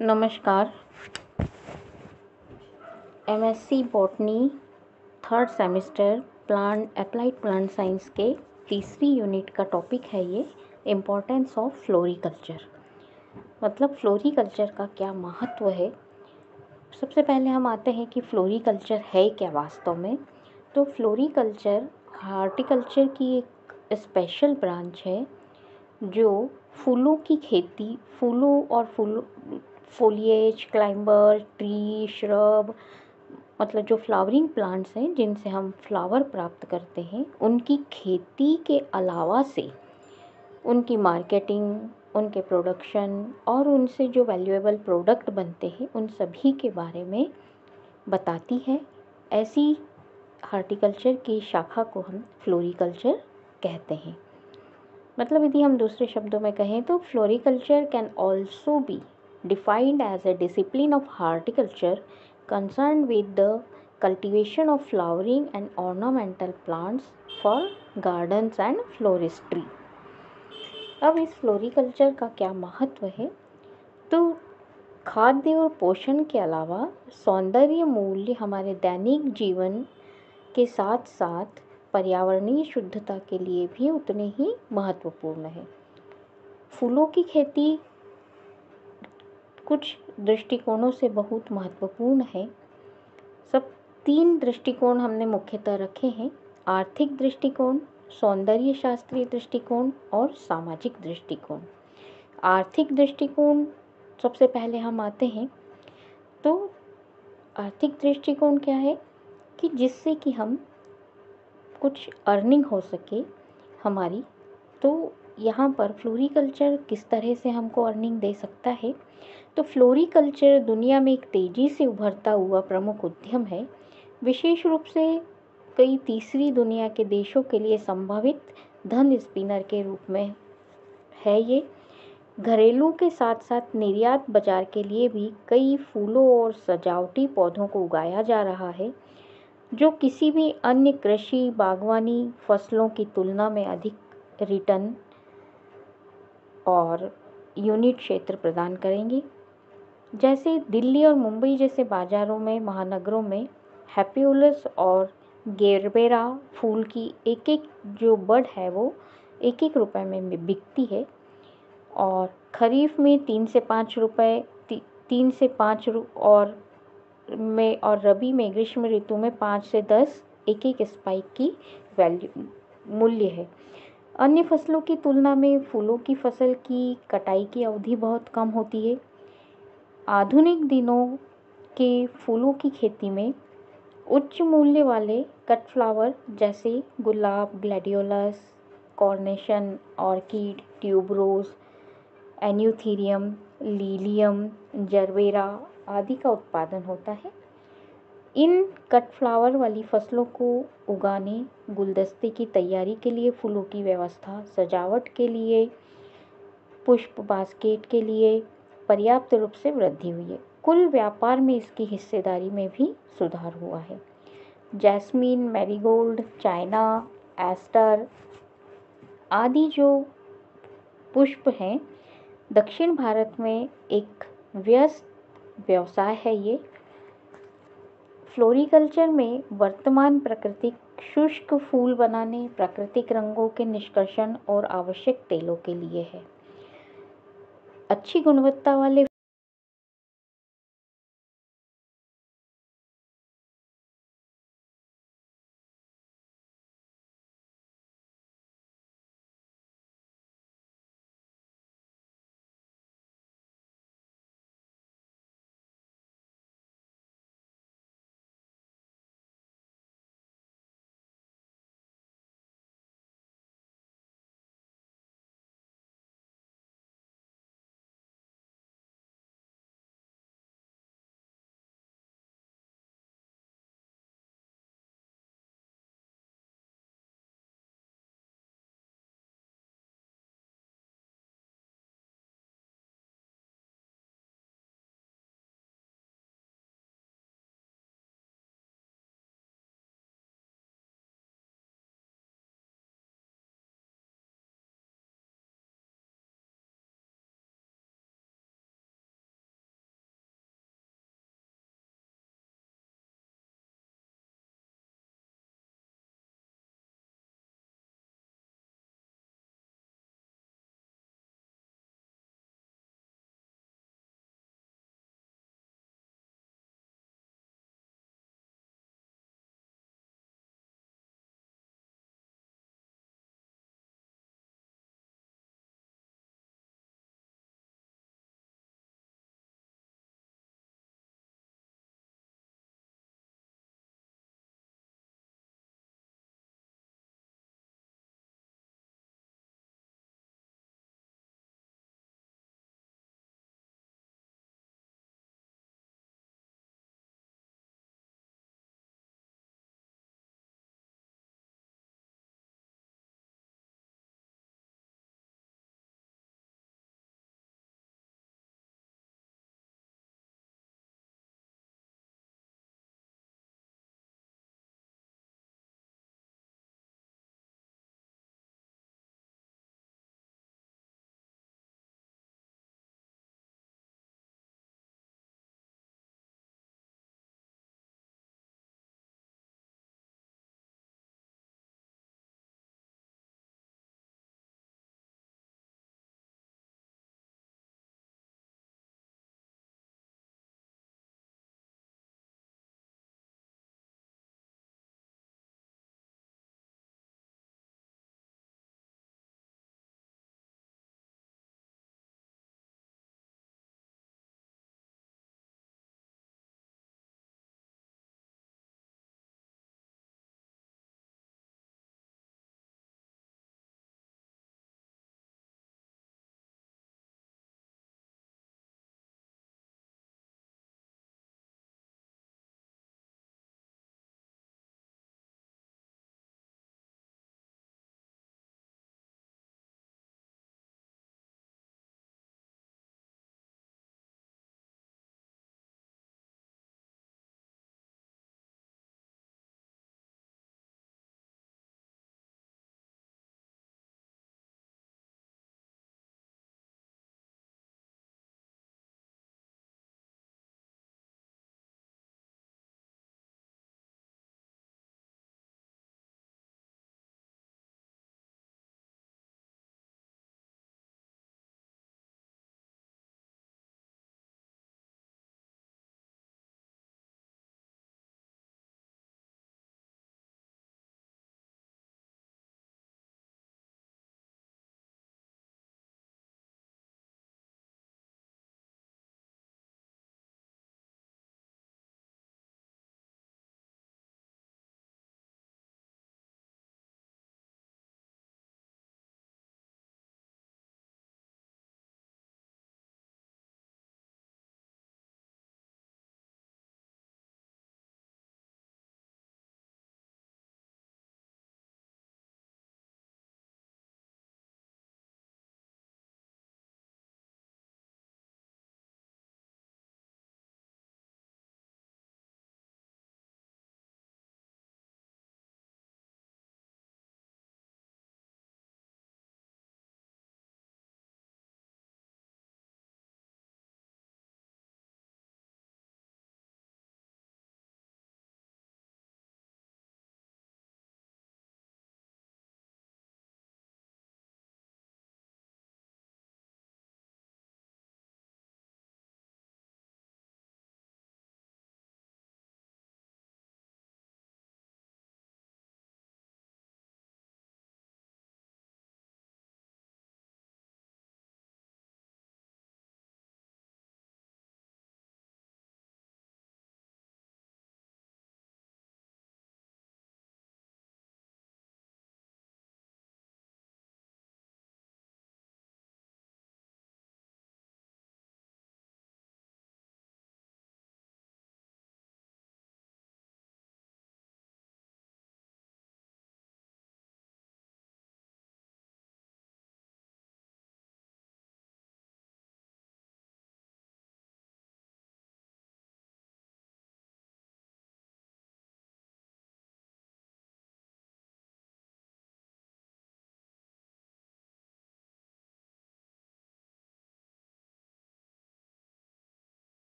नमस्कार। MSc botany third semester plant applied plant science के तीसरी यूनिट का टॉपिक है ये इम्पोर्टेंस ऑफ फ्लोरिकल्चर। मतलब फ्लोरिकल्चर का क्या महत्व है। सबसे पहले हम आते हैं कि फ्लोरिकल्चर है क्या वास्तव में। तो फ्लोरिकल्चर हार्टिकल्चर की एक स्पेशल ब्रांच है जो फूलों की खेती, फूलों और फोलिएज, क्लाइंबर, ट्री, श्रब, मतलब जो फ्लावरिंग प्लांट्स हैं जिनसे हम फ्लावर प्राप्त करते हैं, उनकी खेती के अलावा से उनकी मार्केटिंग, उनके प्रोडक्शन और उनसे जो वैल्यूएबल प्रोडक्ट बनते हैं उन सभी के बारे में बताती है। ऐसी हार्टिकल्चर की शाखा को हम फ्लोरिकल्चर कहते हैं। मतलब यदि हम दूसरे शब्दों में कहें तो floriculture can also be defined as a discipline of horticulture concerned with the cultivation of flowering and ornamental plants for gardens and floristry। अब इस फ्लोरिकल्चर का क्या महत्व है, तो खाद्य और पोषण के अलावा सौंदर्य मूल्य हमारे दैनिक जीवन के साथ साथ पर्यावरणीय शुद्धता के लिए भी उतने ही महत्वपूर्ण है। फूलों की खेती कुछ दृष्टिकोणों से बहुत महत्वपूर्ण है। सब 3 दृष्टिकोण हमने मुख्यतः रखे हैं: आर्थिक दृष्टिकोण, सौंदर्य शास्त्रीय दृष्टिकोण और सामाजिक दृष्टिकोण। आर्थिक दृष्टिकोण सबसे पहले हम आते हैं। तो आर्थिक दृष्टिकोण क्या है कि जिससे कि हम कुछ अर्निंग हो सके हमारी। तो यहाँ पर फ्लोरिकल्चर किस तरह से हमको अर्निंग दे सकता है। तो फ्लोरिकल्चर दुनिया में एक तेज़ी से उभरता हुआ प्रमुख उद्यम है। विशेष रूप से कई तीसरी दुनिया के देशों के लिए संभावित धन स्पिनर के रूप में है ये। घरेलू के साथ साथ निर्यात बाजार के लिए भी कई फूलों और सजावटी पौधों को उगाया जा रहा है, जो किसी भी अन्य कृषि बागवानी फसलों की तुलना में अधिक रिटर्न और यूनिट क्षेत्र प्रदान करेंगी। जैसे दिल्ली और मुंबई जैसे बाज़ारों में, महानगरों में हैप्यूलस और गेरबेरा फूल की एक एक जो बड है वो 1-1 रुपए में बिकती है। और खरीफ में 3 से 5 रुपए, 3 से 5 और रबी में, ग्रीष्म ऋतु में 5 से 10 एक स्पाइक की मूल्य है। अन्य फसलों की तुलना में फूलों की फसल की कटाई की अवधि बहुत कम होती है। आधुनिक दिनों के फूलों की खेती में उच्च मूल्य वाले कट फ्लावर जैसे गुलाब, gladiolus, carnation, orchid, tuberose, anthurium, lilium, gerbera आदि का उत्पादन होता है। इन कट फ्लावर वाली फसलों को उगाने, गुलदस्ते की तैयारी के लिए फूलों की व्यवस्था, सजावट के लिए, पुष्प बास्केट के लिए पर्याप्त रूप से वृद्धि हुई है। कुल व्यापार में इसकी हिस्सेदारी में भी सुधार हुआ है। जैस्मीन, मैरीगोल्ड, चाइना, एस्टर आदि जो पुष्प हैं, दक्षिण भारत में एक व्यस्त व्यवसाय है ये। फ्लोरिकल्चर में वर्तमान प्राकृतिक शुष्क फूल बनाने, प्राकृतिक रंगों के निष्कर्षण और आवश्यक तेलों के लिए है। अच्छी गुणवत्ता वाले